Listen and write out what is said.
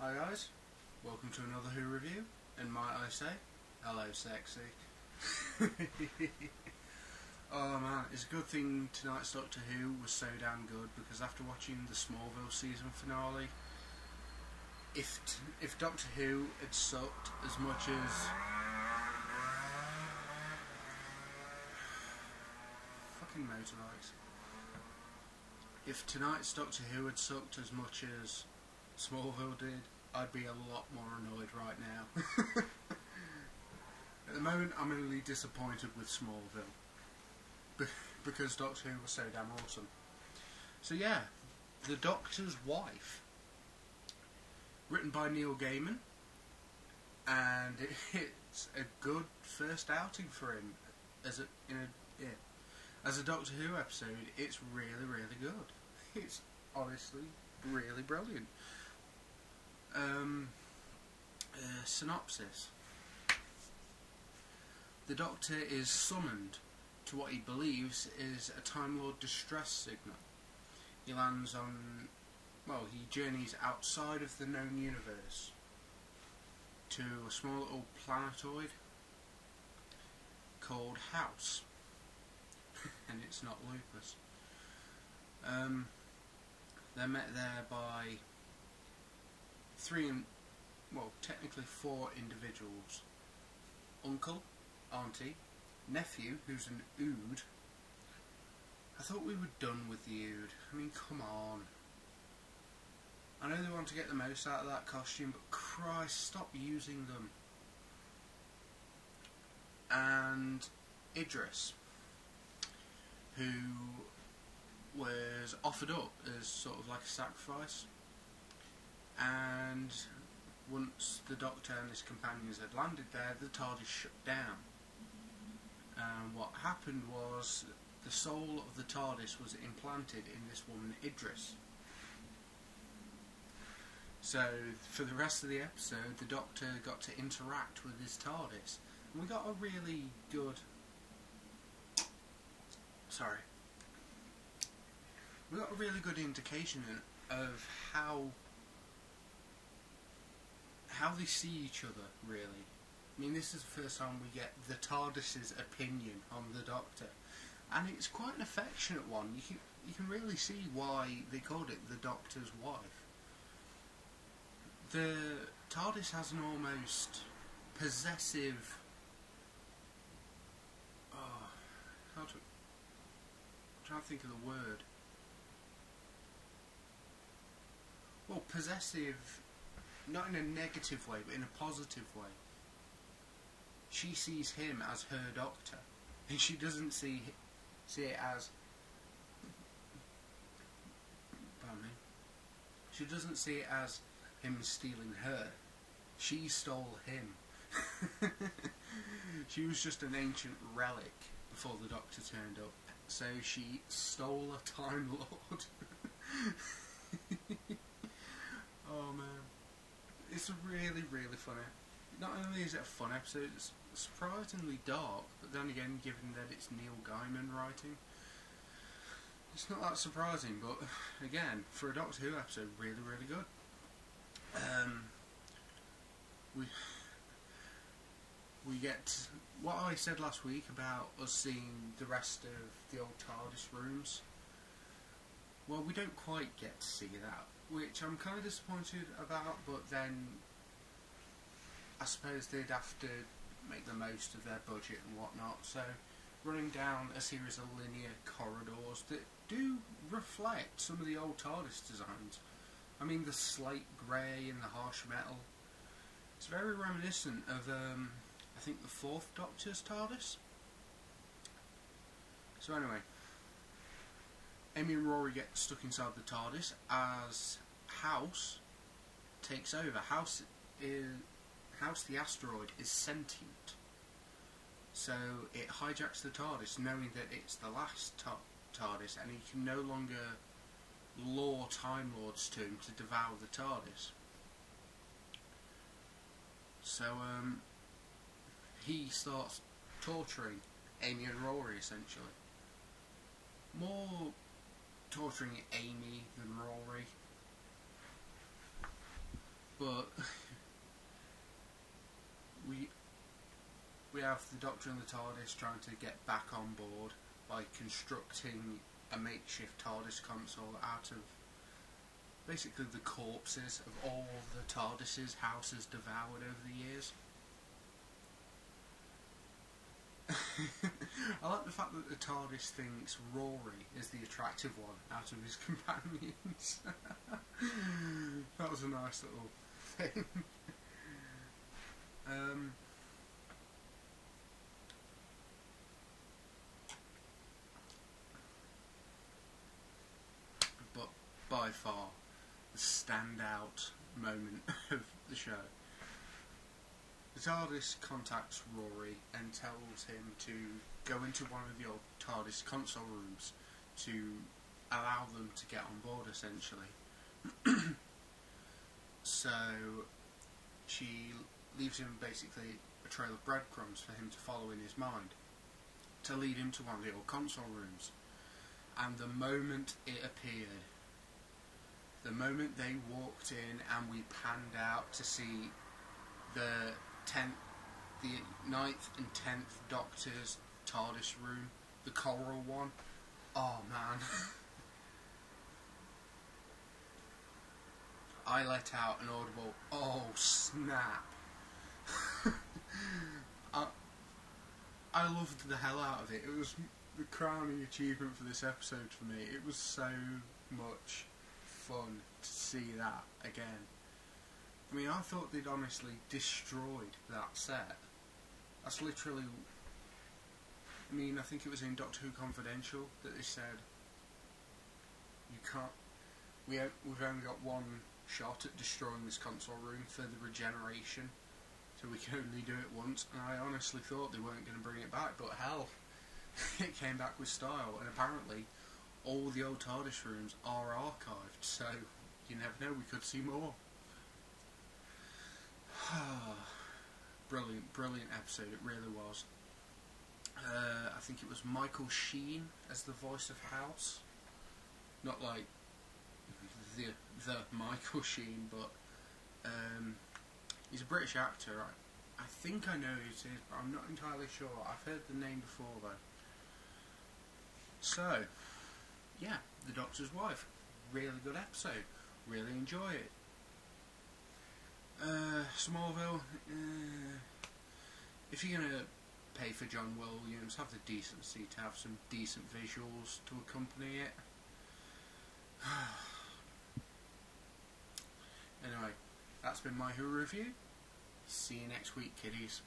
Hi guys, welcome to another Who review, and might I say, hello sexy. Oh man, it's a good thing tonight's Doctor Who was so damn good, because after watching the Smallville season finale, if Doctor Who had sucked as much as... fucking motorbikes. If tonight's Doctor Who had sucked as much as Smallville did, I'd be a lot more annoyed right now. At the moment, I'm only disappointed with Smallville, because Doctor Who was so damn awesome. So yeah, The Doctor's Wife, written by Neil Gaiman, and it's a good first outing for him as a Doctor Who episode. It's really, really good. It's honestly really brilliant. Synopsis. The Doctor is summoned to what he believes is a Time Lord distress signal. He lands on... well, he journeys outside of the known universe to a small little planetoid called House. And it's not Lupus. They're met there by technically four individuals. Uncle, Auntie, Nephew, who's an Ood. I thought we were done with the Ood. I mean, come on. I know they want to get the most out of that costume, but Christ, stop using them. And Idris, who was offered up as sort of like a sacrifice, and once the Doctor and his companions had landed there, the TARDIS shut down. And what happened was the soul of the TARDIS was implanted in this woman Idris. So for the rest of the episode, the Doctor got to interact with his TARDIS, and we got a really good... we got a really good indication of how they see each other, really. I mean, this is the first time we get the TARDIS's opinion on the Doctor, and it's quite an affectionate one. You can really see why they called it the Doctor's Wife. The TARDIS has an almost possessive... I'm trying to think of the word. Well, possessive, not in a negative way, but in a positive way. She sees him as her Doctor, and she doesn't see it as... pardon me. She doesn't see it as him stealing her. She stole him. She was just an ancient relic before the Doctor turned up. So she stole a Time Lord. Oh man. It's really, really funny. Not only is it a fun episode, it's surprisingly dark, but then again, given that it's Neil Gaiman writing, it's not that surprising, but again, for a Doctor Who episode, really, really good. We get what I said last week about us seeing the rest of the old TARDIS rooms. Well, we don't quite get to see that, which I'm kind of disappointed about, but then I suppose they'd have to make the most of their budget and whatnot, so running down a series of linear corridors that do reflect some of the old TARDIS designs. I mean, the slate grey and the harsh metal. It's very reminiscent of, I think, the fourth Doctor's TARDIS. So anyway, Amy and Rory get stuck inside the TARDIS as House takes over. House the asteroid is sentient, so it hijacks the TARDIS, knowing that it's the last TARDIS, and he can no longer lure Time Lords to him to devour the TARDIS. So he starts torturing Amy and Rory, essentially. More torturing Amy than Rory. But we have the Doctor and the TARDIS trying to get back on board by constructing a makeshift TARDIS console out of basically the corpses of all the TARDIS's houses devoured over the years. I like the fact that the TARDIS thinks Rory is the attractive one out of his companions. That was a nice little thing. But by far the standout moment of the show, the TARDIS contacts Rory and tells him to go into one of the old TARDIS console rooms to allow them to get on board, essentially. So she leaves him basically a trail of breadcrumbs for him to follow in his mind, to lead him to one of the old console rooms. And the moment it appeared, the moment they walked in and we panned out to see the 9th and 10th Doctor's TARDIS room, the coral one, oh man. I let out an audible, oh snap. I loved the hell out of it. It was the crowning achievement for this episode for me. It was so much fun to see that again. I mean, I thought they'd honestly destroyed that set. That's literally... I mean, I think it was in Doctor Who Confidential that they said, you can't... We've only got one shot at destroying this console room for the regeneration, so we can only do it once. And I honestly thought they weren't going to bring it back, but hell, it came back with style. And apparently, all the old TARDIS rooms are archived, so you never know, we could see more. Brilliant episode, it really was. I think it was Michael Sheen as the voice of House. Not like the Michael Sheen, but he's a British actor. I think I know who it is, but I'm not entirely sure. I've heard the name before though. So, yeah, The Doctor's Wife. Really good episode. Really enjoy it. Smallville, if you're going to pay for John Williams, have the decency to have some decent visuals to accompany it. Anyway, that's been my Who review. See you next week, kiddies.